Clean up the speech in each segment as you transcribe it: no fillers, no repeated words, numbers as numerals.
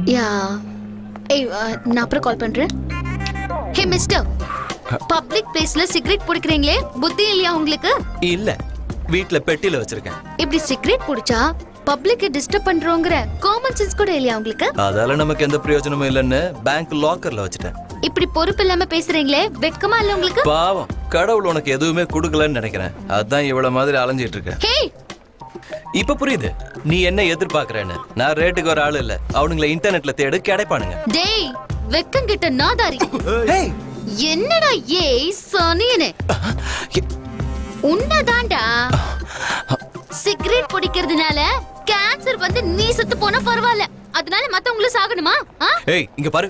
யா ஏய் நான் அப்புறம் கால் பண்றேன். ஹே மிஸ்டர், பப்ளிக் பிளேஸ்ல சிகரெட் பிடிக்கிறீங்களே, புத்தி இல்லையா உங்களுக்கு? இல்ல, வீட்ல பெட்டில வச்சிருக்கேன். இப்படி சிகரெட் பிடிச்சா பப்ளிக்க டிஸ்டர்ப் பண்றோங்கற காமன் சென்ஸ் கூட இல்லையா உங்களுக்கு? அதால நமக்கு எந்த பிரயோஜனமும் இல்லன்னு பேங்க் லாக்கர்ல வச்சிட்டேன். இப்படி பொறுப்பு இல்லாம பேசுறீங்களே, வெட்கமா இல்ல உங்களுக்கு? பாவம், கடவுள் உனக்கு எதுவுமே கொடுக்கலன்னு நினைக்கிறேன். அதான் இவ்வளவு மாதிரி அலைஞ்சிட்டு இருக்க. ஹே, இப்ப புரியுது நீ என்ன எதிர்பார்க்கறேன்னு. நான் ரேட்டுக்கு ஒரு ஆள் இல்ல, அவனுங்களை இன்டர்நெட்ல தேடு கிடைப்பானுங்க. டேய் வெக்கங்கிட்ட நாதாரி. ஏய், என்னடா ஏய் சனியனே, உன்னதாண்டா. சிகரெட் பிடிக்கிறதுனால கேன்சர் வந்து நீ செத்து போனா பரவாயில்ல, அதனால மத்தவங்களும் சாகணுமா? ஏய் இங்க பாரு.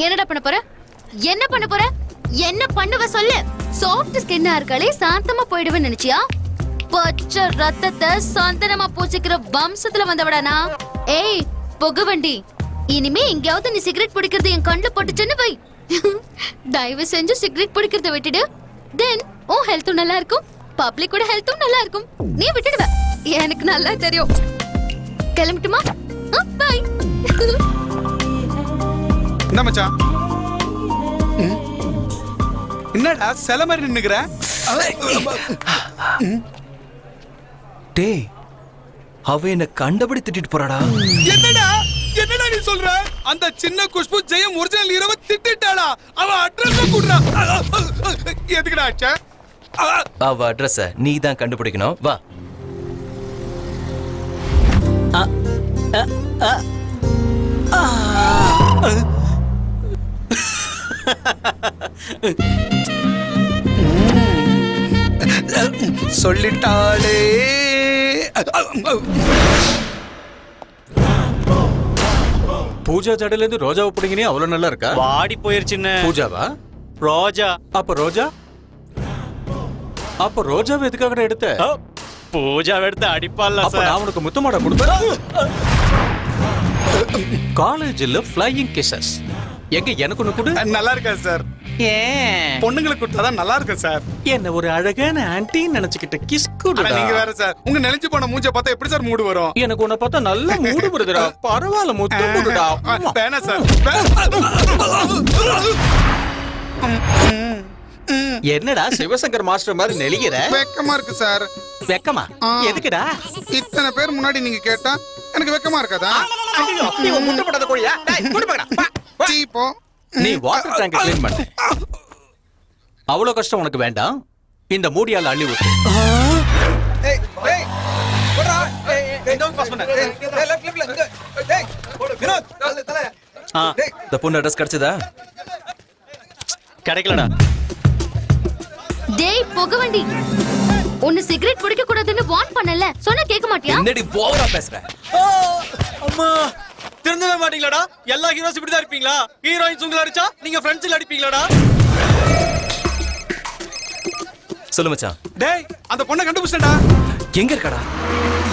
என்னடா பண்ண போற? என்ன பண்ண போற? என்ன பண்ணுவ சொல்லு. சாஃப்ட் ஸ்கின்னா இருக்காளே, சாந்தமா போயிடுவேன்னு நினைச்சியா? பச்சை ரத்தத்தை சந்தனமா பூசிக்கிற வம்சத்துல வந்தவடானா? ஏய் புகவண்டி, இனிமே எங்கேயாவது நீ சிகரெட் பிடிக்கிறது என் கண்ணுல போட்டுச்சுன்னு வை. தயவு செஞ்சு சிகரெட் பிடிக்கிறத விட்டுடு. தென் உன் ஹெல்த்தும் நல்லா இருக்கும், பப்ளிக்கோட ஹெல்த்தும் நல்லா இருக்கும். நீ விட்டுடுவ, எனக்கு நல்லா தெரியும். கிளம்பட்டுமா? பை. என்ன மச்சான், என்னடா சில மாதிரி நின்னுக்கிற? டேய், அவ என்ன கண்டபடி திட்டிட்டு போறாடா. என்னடா என்னடா நீ சொல்ற? அந்த சின்ன குஷ்பு ஜெயம் ஒரிஜினல் ஹீரோவை திட்டிட்டாளா? அவ அட்ரஸ் குடுறா. எதுக்குடா ஆச்சா? அவ அட்ரஸ நீ தான் கண்டுபிடிக்கணும். வா. சொல்லிட்டாளே. பூஜா ஜடையில இருந்து ரோஜாவை பிடிங்கினே அவ்வளவு நல்லா இருக்கா? வாடி போயிருச்சுன்னு. பூஜாவா? ரோஜா. அப்ப ரோஜா, அப்ப ரோஜாவை எதுக்காக எடுத்த? பூஜா எடுத்து அடிப்பால. அப்ப நான் உனக்கு முத்தமாட கொடுப்பேன். காலேஜ்ல ஃப்ளையிங் கிசஸ் எங்க எனக்கு ஒண்ணு கொடு. நல்லா இருக்கா சார்? ஏன் பொண்ணுங்களுக்கு கொடுத்தாதான் நல்லா இருக்கும் சார். என்ன ஒரு அழகான ஆன்ட்டின்னு நினைச்சுக்கிட்ட கிஸ் கொடு. நீங்க வேற சார், உங்க நினைச்சு போன மூஞ்ச பார்த்தா எப்படி சார் மூடு வரும்? எனக்கு உன்னை பார்த்தா நல்ல மூடு வருதுடா. பரவாயில்ல, முத்தம் கொடுடா. வேணா சார். என்னடா சிவசங்கர் மாஸ்டர் மாதிரி நெளிகிற? வெக்கமா இருக்கு சார். வெக்கமா? எதுக்குடா? இத்தனை பேர் முன்னாடி நீங்க கேட்டா எனக்கு வெக்கமா இருக்காதா? நீ முட்டை போடாத கோழியா? டேய் குடு பக்கடா. சீப்போ. நீ வாட்டர் டேங்க் க்ளீன் பண்ணு. அவ்வளவு கஷ்டம் உனக்கு வேண்டாம். இந்த மூடியால அள்ளி ஊத்து. ஏய் ஏய் போடா. ஏய் டோன்ட் பாஸ் பண்ணு. ஏய் லெஃப்ட்ல இங்க. ஏய் வினோத் தல. இந்த பொண்ணு அட்ரஸ் கிடைச்சதா? கிடைக்கலடா. டேய் புகவண்டி, உன்னை சிகரெட் பிடிக்க கூடாதுன்னு வார்ன் பண்ணல, சொன்னா கேட்க மாட்டியா? என்னடி ஓவரா பேசுற? அம்மா, திருந்தவே மாட்டீங்களாடா? எல்லா ஹீரோஸ் இப்படி தான் இருப்பீங்களா? ஹீரோயின்ஸ் உங்களை அடிச்சா நீங்க ஃப்ரெண்ட்ஸ்ல அடிப்பீங்களாடா? சொல்லு மச்சான். டேய் அந்த பொண்ணை கண்டுபிடிச்சடா. எங்க இருக்கடா?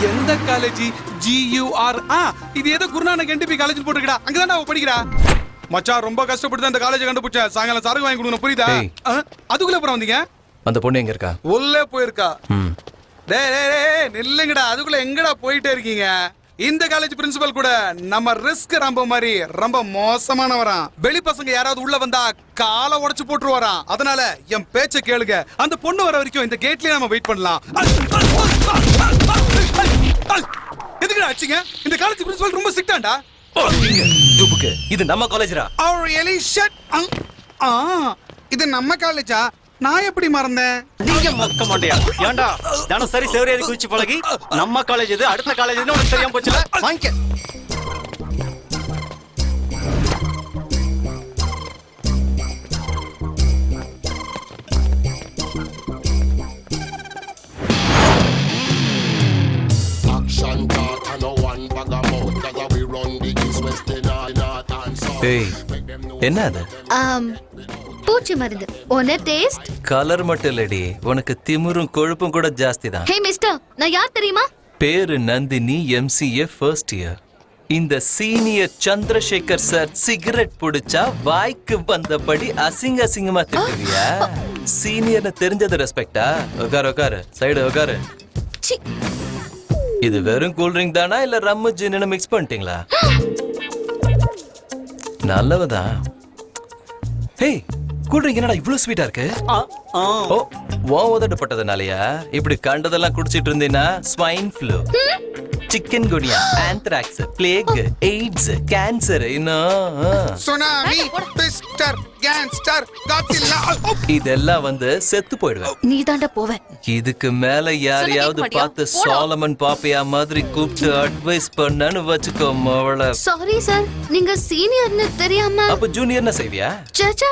எந்த காலேஜ்? GUR. இது ஏதோ குருநானக் NDP காலேஜ் போட்டுருக்கடா. அங்கதான் அவ படிக்கிறா. மச்சான் ரொம்ப கஷ்டப்பட்டு அந்த காலேஜ் கண்டுபிடிச்சேன். சாயங்காலம் சரக்கு வாங்கி கொடுக்கணும், புரியுதா? அதுக்குள்ள அப்புறம் வந்தீங்க? அந்த பொண்ணு எங்க இருக்கா? உள்ளே போயிருக்கா. டேய் டேய் டேய் நில்லுங்கடா. அதுக்குள்ள எங்கடா போயிட்டே இருக்கீங்க? இந்த காலேஜ் பிரின்சிபல் கூட நம்ம ரிஸ்க் ரொம்ப மாதிரி ரொம்ப மோசமானவராம். வெளி பசங்க யாராவது உள்ள வந்தா காலை உடைச்சு போட்டுருவாராம். அதனால என் பேச்ச கேளுங்க. அந்த பொண்ணு வர வரைக்கும் இந்த கேட்லயே நம்ம வெயிட் பண்ணலாம். எதுக்குடா ஆச்சுங்க? இந்த காலேஜ் பிரின்சிபல் ரொம்ப ஸ்ட்ரிக்ட்டாண்டா. துபுக்கு, இது நம்ம காலேஜ்ரா. Oh really? Shut. இது நம்ம காலேஜா? நான் எப்படி மறந்தேன்? நீங்க மறக்க மாட்டியா? ஏன்டா தான சரி சேவரேறி குளிச்சு பழகி நம்ம காலேஜ் இது அடுத்த காலேஜ் இது உனக்கு தெரியாம போச்சுல? வாங்கிக்க. ஏய் என்ன அது? பூச்சி மருந்து. ஒன்னு டேஸ்ட். கலர் மட்டும் இல்லடி, உனக்கு திமிரும் கொழுப்பும் கூட ஜாஸ்தி தான். ஹே மிஸ்டர், நான் யார் தெரியுமா? பேரு நந்தினி, MCA ஃபர்ஸ்ட் இயர். இந்த சீனியர் சந்திரசேகர் சார் சிகரெட் புடிச்சா வாய்க்கு வந்தபடி அசிங்கமா திட்டுவியா? சீனியர்னு தெரிஞ்சது ரெஸ்பெக்டா? உட்காரு உட்காரு, சைடு உட்காரு. இது வெறும் கூல் ட்ரிங்க் தானா இல்ல ரம்மு ஜின்னு மிக்ஸ் பண்ணிட்டீங்களா? நல்லவதான். ஹேய், கூல் ட்ரிங்க் என்னடா இவ்வளவு ஸ்வீட்டா இருக்கு? ஓ, உதட்டப்பட்டதுனாலயா? இப்படி கண்டதெல்லாம் குடிச்சிட்டு இருந்தீங்கன்னா swine flu, chikungunya, anthrax, plague, AIDS, cancer, இன்னும் சுனாமி, பிஸ்டர், கேங்ஸ்டர், காட்சில்லா. இதெல்லாம் வந்து செத்து போயிடுவேன். நீ தாண்டா போவ. இதுக்கு மேல யாரையாவது சொல்ல கேட்க பார்த்து மாட்டியா? போடா. சாலமன் பாப்பையா மாதிரி கூப்பிட்டு அட்வைஸ் பண்ணனு வச்சுக்கோ மவள. சாரி சார், நீங்க சீனியர்னு தெரியாம. அப்ப ஜூனியர்னா செய்வியா? சாச்சா,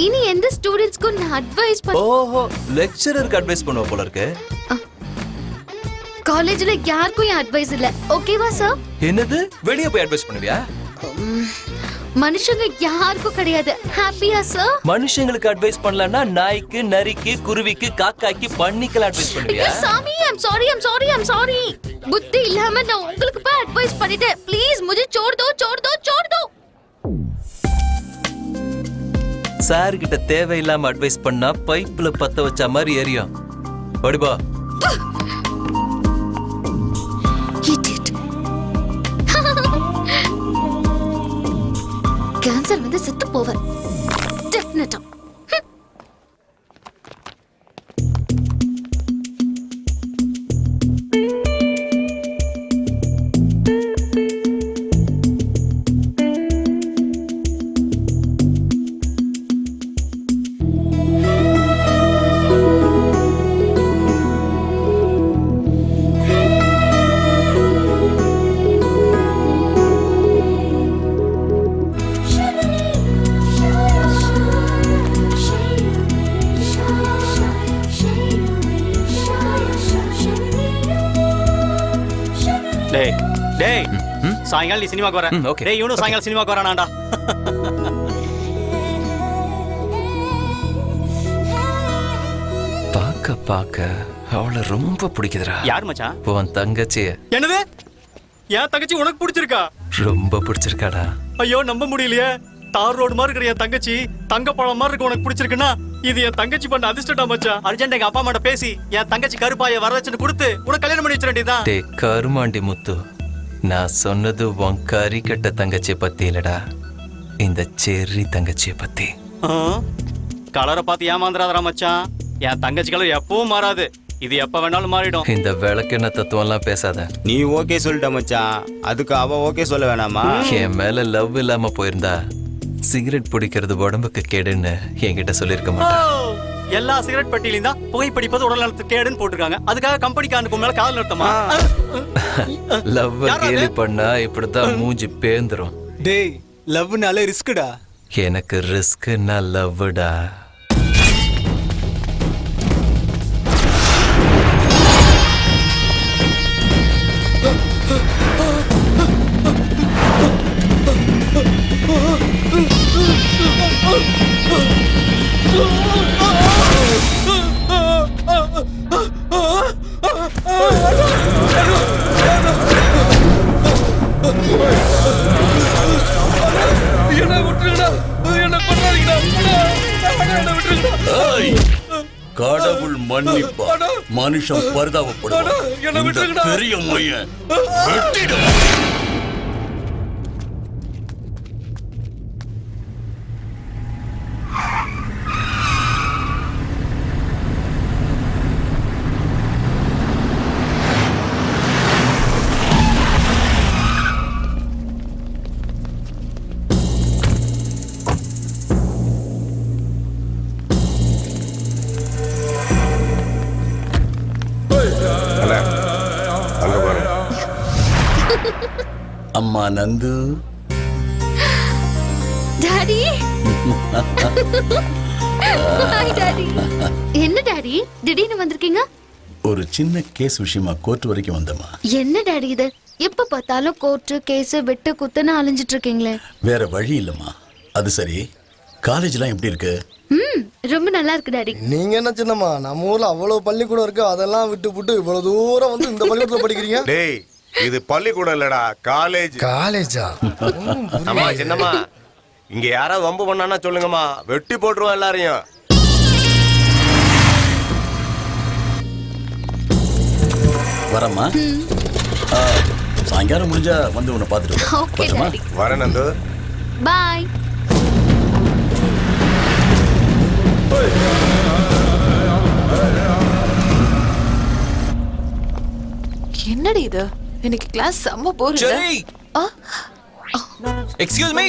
இனி எந்த ஸ்டூடெண்ட்ஸ்க்கும் நான் அட்வைஸ் பண்ண. ஓஹோ, லெக்சரருக்கு அட்வைஸ் பண்ணுவ போல இருக்கு. காலேஜ்ல யாருக்கும் என் அட்வைஸ் இல்ல. ஓகேவா சார்? என்னது, வெளிய போய் அட்வைஸ் பண்ணுவியா? மனுஷங்க யாருக்கும் கிடையாது. ஹாப்பியா சார்? மனுஷங்களுக்கு அட்வைஸ் பண்ணலன்னா நாய்க்கு, நரிக்கு, குருவிக்கு, காக்காய்க்கு, பன்னிக்கெல்லாம் அட்வைஸ் பண்ணுவியா? சாமி, I'm sorry. புத்தி இல்லாம நான் உங்களுக்கு போய் அட்வைஸ் பண்ணிட்டேன். ப்ளீஸ் मुझे छोड़ दो. சார் கிட்ட தேவையில்லாம அட்வைஸ் பண்ணா பைப்ல பத்த வச்ச மாதிரி எரியும். ஓடிபா. Idiot. கேன்சர் வந்து செத்து போவ. டெஃபினட்டா. டேய் சாயங்காலம் நீ சினிமாக்கு வர. okay. டேய் இவனும் சாயங்காலம் சினிமாக்கு வரானாடா. பாக்க அவளை ரொம்ப பிடிக்குதுடா. யார் மச்சான்? உன் தங்கச்சிய என்னது? என் தங்கச்சி உனக்கு பிடிச்சிருக்கா? ரொம்ப பிடிச்சிருக்காடா. ஐயோ நம்ப முடியலையே. தார் ரோடு மாதிரி இருக்கிற என் தங்கச்சி தங்க பழம் மாதிரி இருக்கு. உனக்கு பிடிச்சிருக்குன்னா இது என் தங்கச்சி பண்ண அதிர்ஷ்டடா மச்சான். அர்ஜென்ட் எங்க அப்பா அம்மாட்ட பேசி என் தங்கச்சி கருப்பாய வரதட்சணை கொடுத்து உனக்கு கல்யாணம் பண்ணி வச்சிட வேண்டியதுதான். டே கருமாண்டி முத்து, நான் சொன்னது உன் கறி கட்ட தங்கச்சியை பத்தி இல்லடா, இந்த செர்ரி தங்கச்சியை பத்தி. கலரை பார்த்து ஏமாந்துறாதரா மச்சான். என் தங்கச்சி கலர் எப்பவும் மாறாது. இது எப்ப வேணாலும் மாறிடும். இந்த விளக்கெண்ண தத்துவம் எல்லாம் பேசாத. நீ ஓகே சொல்லிட்ட மச்சான், அதுக்கு அவ ஓகே சொல்ல வேணாமா? என் மேல லவ் இல்லாம போயிருந்தா சிகரெட் பிடிக்கிறது உடம்புக்கு கேடுன்னு என்கிட்ட சொல்லிருக்க மாட்டேன். எல்லா சிகரெட் பெட்டியிலும் தான் புகைப்பிடிப்பது உடல் நலத்துக்கு கேடுன்னு போட்டிருக்காங்க. அதுக்காக கம்பெனிக்காரனுக்கு மேல காதல் நிறுத்தமா? லவ் கேலி பண்ணா இப்படித்தான் மூஞ்சி பேந்துரும். டேய், லவ்னால ரிஸ்க்டா. எனக்கு ரிஸ்க்னா லவ்டா. கடவுள் மன்னிப்பா, மனுஷன் பரிதாபப்படுவான். பெரிய மையன் வெட்டிடும். அம்மா நந்து, டாடி. Hi daddy. என்ன டாடி திடீர்னு வந்திருக்கீங்க? ஒரு சின்ன கேஸ் விஷயமா கோர்ட் வரைக்கும் வந்தம்மா. என்ன டாடி இது? எப்ப பார்த்தாலும் கோர்ட்டு கேஸ் வெட்டு குத்துன்னு அலைஞ்சிட்டு இருக்கீங்களே. வேற வழி இல்லம்மா. அது சரி, காலேஜ்லாம் எப்படி இருக்கு? ரொம்ப நல்லா இருக்கு டாடி. நீங்க என்ன சின்னம்மா, நம்ம ஊர்ல அவ்வளவு பள்ளிக்கூடம் இருக்கு, அதெல்லாம் விட்டு இவ்வளவு தூரம் வந்து இந்த பள்ளிக்கூடத்துல படிக்கிறீங்க? டேய், இது பள்ளிக்கூடம் இல்லடா, காலேஜ். காலேஜா? அம்மா சின்னம்மா, இங்க யாராவது வம்பு பண்ணானா சொல்லுங்கம்மா, வெட்டி போட்டுருவோம் எல்லாரையும். வரம்மா. சாயங்காலம் முடிஞ்சா வந்து உன்னை பார்த்துட்டு ஓகே டாடி. வரேன் நந்து. பாய். என்னடி இது இன்னைக்கு கிளாஸ் செம்ம போறீங்க. Jai excuse me.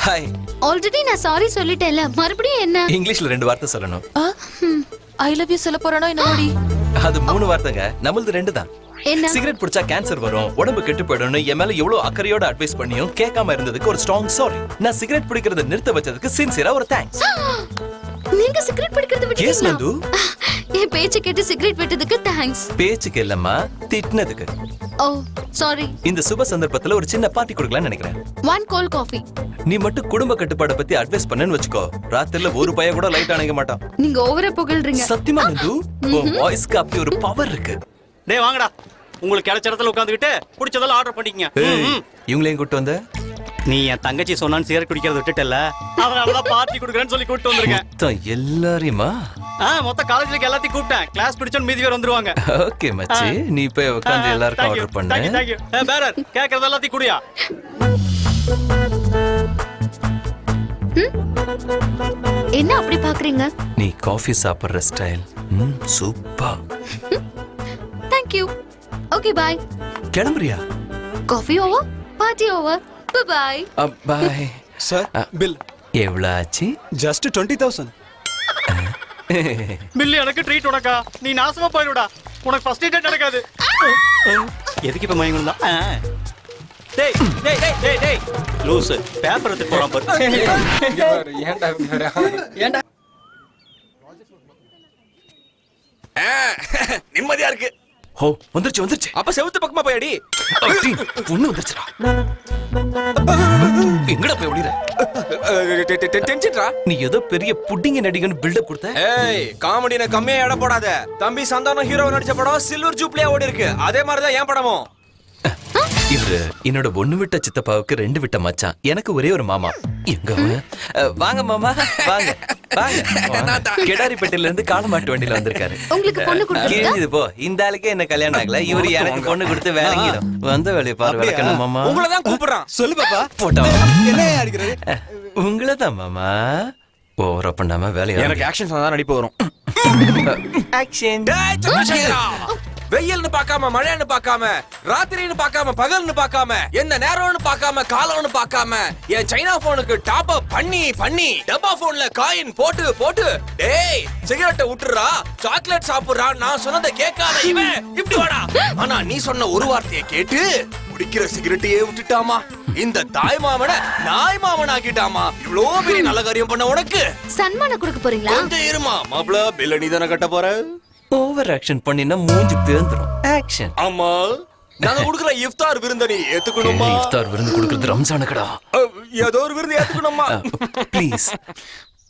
Hi. Already நான் சாரி சொல்லிட்டேன்ல, மறுபடியும் என்ன? இங்கிலீஷ்ல 2 வார்த்தை சொல்லணும். ஐ லவ் யூ சொல்ல போறானோ என்னடி? அது 3 வார்த்தைங்க, நம்மளது 2 தான். என்ன? சிகரெட் பிடிச்சா கேன்சர் வரும், உடம்பு கெட்டு போயிடும்னு என் மேல எவ்வளவு அக்கறையோட அட்வைஸ் பண்ணியும் கேட்காம இருந்ததுக்கு ஒரு ஸ்ட்ராங் சாரி. நான் சிகரெட் பிடிக்கிறத நிறுத்த வச்சதுக்கு சின்சியரா ஒரு தேங்க்ஸ். நீங்க சிகரெட் பிடிக்கிறது எஸ் விட்டீங்களா? நந்து. என் பேச்சு கேட்டு சிகரெட் விட்டதுக்கு தேங்க்ஸ். பேச்சுக்கு இல்லம்மா, திட்டினதுக்கு. ஓ சாரி. இந்த சுப சந்தர்ப்பத்துல ஒரு சின்ன பார்ட்டி கொடுக்கலாம்னு நினைக்கிறேன். 1 கோல்ட் காஃபி. நீ மட்டும் குடும்ப கட்டுப்பாட பத்தி அட்வைஸ் பண்ணேன்னு வச்சுக்கோ, ராத்திரில ஒரு பைய கூட லைட் அணைக்க மாட்டான். நீங்க ஓவரா புகழ்றீங்க. சத்தியமா நந்து, உன் வாய்ஸ்க்கு அப்படி ஒரு பவர் இருக்கு. டேய் வாங்கடா, உங்களுக்கு கிடைச்ச இடத்துல உட்காந்துக்கிட்டு பிடிச்சதெல்லாம் ஆர்டர் பண்ணிக்கங்க. இவங்களையும் கூட்டு வந்த? நீ என் தங்கச்சி சொன்னான்னு சிகரெட் குடிக்கிறத விட்டுட்டல, அதனாலதான் பார்ட்டி கொடுக்குறேன்னு சொல்லி கூப்பிட்டு வந்திருக்கேன். மொத்தம் எல்லாரையுமா? மொத்த காலேஜ்ல எல்லாத்தையும் கூப்பிட்டேன். கிளாஸ் பிடிச்சோன்னு மீதி பேர் வந்துருவாங்க. ஓகே மச்சி, நீ போய் உட்கார்ந்து எல்லாருக்கும் ஆர்டர் பண்ணு. Thank you. பேரர் கேக்குறது எல்லாத்தையும் குடியா. என்ன அப்படி பாக்குறீங்க? நீ காஃபி சாப்பிடுற style super. Thank you. Okay bye. கிளம்புறியா? Coffee over, party over. Bye. Bye. Sir bill எவ்வளவு ஆச்சு? ஜஸ்ட் 20,000. பில்லு எனக்கு ட்ரீட் உனக்கா. நீ நாசமா போயிடுடா, உனக்கு ஃபர்ஸ்ட் டேட் நடக்காது. எதுக்கு இப்ப மயங்கணும் தான்? டேய் டேய் டேய் டேய் டேய் லூஸ் பேப்பர் எடுத்து போறான் பாரு. ஏன்டா நிம்மதியா இருக்கு. ஓ வந்துருச்சு வந்துருச்சு. அப்ப செவுத்து பக்கமா போயடி. பொண்ணு வந்துருச்சுடா. எங்கடா போய் ஓடிற? டென்ஷன்டா. நீ ஏதோ பெரிய புட்டிங்க நடிகன்னு பில்டப் கொடுத்த. ஏய் காமெடின கம்மியா எடை போடாத. தம்பி சந்தானம் ஹீரோ நடிச்ச படம் சில்வர் ஜூப்லியா ஓடி இருக்கு. அதே மாதிரி தான் என் படமும். இவரு என்னோட 1 விட்ட சித்தப்பாவுக்கு 2 விட்ட மச்சான். எனக்கு ஒரே ஒரு மாமா. எங்க அவன்? வாங்க மாமா வாங்க வாங்க. கெடாரிப்பேட்டையில இருந்து காலமாட்டு வண்டியில வந்திருக்காரு. உங்களுக்கு பொண்ணு கொடுத்துருக்கா? கேக்குது போ. இந்த ஆளுக்கே என்ன கல்யாணம் ஆகல, இவரு எனக்கு பொண்ணு கொடுத்து வேலைங்கிடும். வந்த வேலையை பாரு விளக்கணும் மாமா. உங்களை தான் கூப்பிடுறான். சொல்லு பாப்பா. போட்டோ என்ன அடிக்கிறது? உங்களதான் மாமா. ஓவரா பண்ணாம வேலையை. எனக்கு ஆக்ஷன் தான் நடிப்பு வரும். ஆக்ஷன். டேய் சந்திரசேகரா, வெயில்னு பார்க்காம மழைன்னு பார்க்காம ராத்திரின்னு பார்க்காம பகல்னு பார்க்காம எந்த நேரம்னு பார்க்காம காலம்னு பார்க்காம என் சைனா போனுக்கு டாப் அப் பண்ணி டப்பா போன்ல காயின் போட்டு போட்டு டேய் சிகரெட்டை விட்டுறா, சாக்லேட் சாப்பிடுறா, நான் சொன்னதை கேட்காத இவன் இப்படி வாடா. ஆனா நீ சொன்ன ஒரு வார்த்தையை கேட்டு குடிக்கிற சிகரெட்டையே விட்டுட்டாமா. இந்த தாய் மாமனை நாய் மாமன் ஆக்கிட்டாமா. இவ்வளோ பெரிய நல்ல காரியம் பண்ண உனக்கு சன்மானம் கொடுக்க போறீங்களா? கொஞ்சம் இருமா மாப்ள, பில்ல நீ தானே கட்ட போற. ஓவர் ஆக்ஷன் பண்ணினா மூஞ்சி பேந்துரும். ஆக்ஷன். ஆமா, நாங்க குடுக்குற இஃப்தார் விருந்த நீ ஏத்துக்கணுமா? இஃப்தார் விருந்து கொடுக்கிறது ரம்ஜானுக்குடா. ஏதோ ஒரு விருந்து ஏத்துக்கணுமா? ப்ளீஸ்.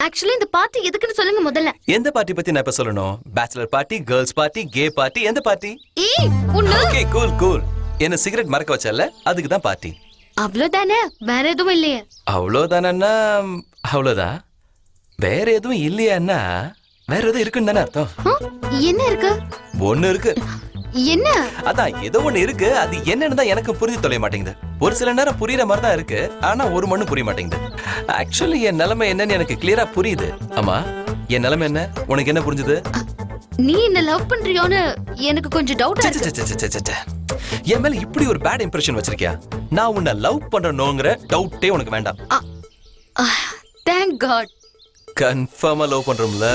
ஆக்சுவலி இந்த பார்ட்டி எதுக்குன்னு சொல்லுங்க முதல்ல. எந்த பார்ட்டி பத்தி நான் இப்ப சொல்லணும்? Bachelor party, girls party, K party, எந்த பார்ட்டி? ஏய் உன்ன. Okay cool cool. என்ன சிகரெட் மறக்க வச்சல, அதுக்கு தான் பார்ட்டி. அவ்வளவுதானே, வேற எதுவும் இல்லையே? அவ்வளவுதானன்னா அவ்வளவுதான். வேற எதுவும் இல்லையான்னா வேற எதுவும் இருக்குன்னு தானே அர்த்தம். என்ன இருக்கு? ஒண்ணு இருக்கு. என்ன? அதான் ஏதோ ஒண்ணு இருக்கு. அது என்னன்னு தான் எனக்கு புரிஞ்சு தொலைய மாட்டேங்குது. ஒரு சில நேரம் புரியுற மாதிரி தான் இருக்கு, ஆனா ஒரு மண்ணு புரிய மாட்டேங்குது. ஆக்சுவலி என் நிலைமை என்னன்னு எனக்கு கிளியரா புரியுது. ஆமா, என் நிலைமை என்ன? உனக்கு என்ன புரிஞ்சுது? நீ என்ன லவ் பண்றியோன்னு எனக்கு கொஞ்சம் டவுட்டா இருக்கு. என் மேல இப்படி ஒரு பேட் இம்ப்ரெஷன் வச்சிருக்கியா? நான் உன்னை லவ் பண்றேனோங்கற டவுட்டே உனக்கு வேண்டாம். Thank god. கன்ஃபார்மா லவ் பண்றோம்ல.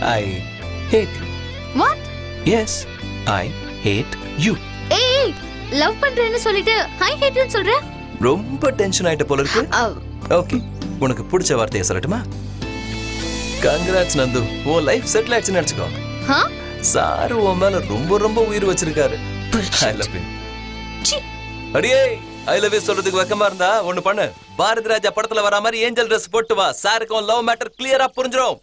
I hate you. What? Yes, I hate you. ஏய் லவ் பண்றேன்னு சொல்லிட்டு ஐ ஹேட் யூ சொல்ற? ரொம்ப டென்ஷன் ஆயிட்ட போல இருக்கு. ஓகே, உனக்கு பிடிச்ச வார்த்தையை சொல்லட்டுமா? கங்க்ராட்ஸ் நந்து, உன் லைஃப் செட்டில் ஆயிடுச்சுன்னு நினைச்சுக்கோ. சாரு உன் மேல ரொம்ப ரொம்ப உயிர் வச்சிருக்காரு. I love you. அடியே ஐ லவ் யூ சொல்றதுக்கு வெக்கமா இருந்தா ஒண்ணு பண்ணு. பாரதி ராஜா படத்துல வர மாதிரி ஏஞ்சல் ட்ரெஸ் போட்டு வா. சாருக்கு லவ் மேட்டர் கிளியரா புரிஞ்சிரும்.